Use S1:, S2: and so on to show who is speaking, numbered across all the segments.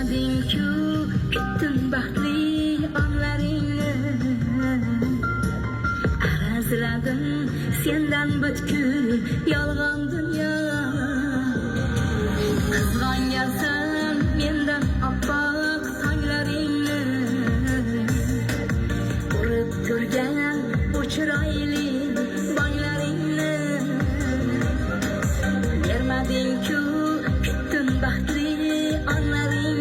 S1: Kelmading-ku, kutdim baxtli onlaringni. Arazladim sendan butkul yolg'on dunyo. Qizg'ongansan mendan oppoq tonglaringni. Urib turgan bu chiroyli bonglaringni. Bermading-ku, kutdim baxtli onlaringni.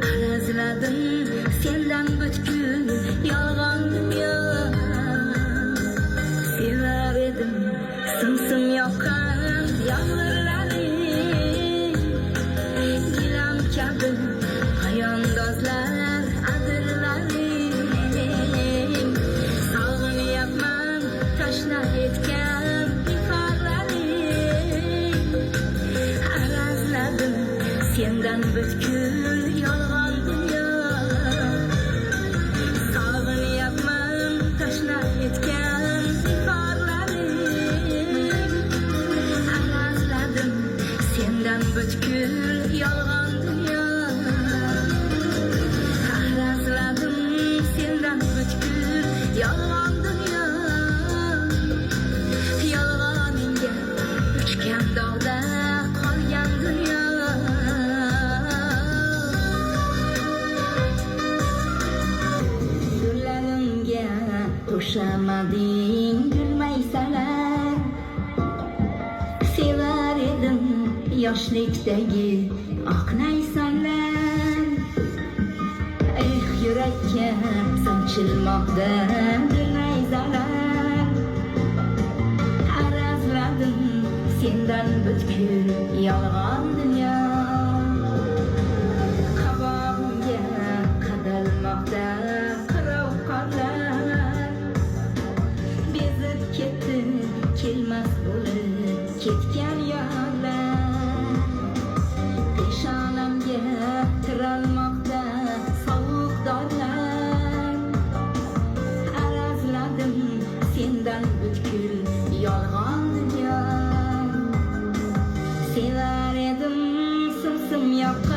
S1: Arazladim sendan butkul yolg'on dunyo. Sevar edim sim yoqqan yomg'irlaring, gilam kabi hayondozlar adirlaring. Sog'inyapman tashlab etgan iforlaring. Arazladim sendan butkul yolg'on dunyo. Sog'inyapman tashlab etgan iforlaring. Arazladim sendan butkul yolg'on dunyo. Arazladim sendan butkul yolg'on dunyo. Yolg'oningga uchgan dog'da qolgan dunyo. Gullarimga qo'shamading gulmaysalar. Sevar edim yoshlikdagi oq naysanlar. Yurakka sanchilmoqda nayzalar. Arazladim sendan butkul yolg'on dunyo. Qovog'imga qadalmoqda qirov qonlar. Bezib ketdi kelmas bo'lib ketgan yorlar. Peshonamga tiralmoqda sovuq dog'lar. Arazladim sendan butkul yolg'on dunyo. Sevar edim sim yoqqan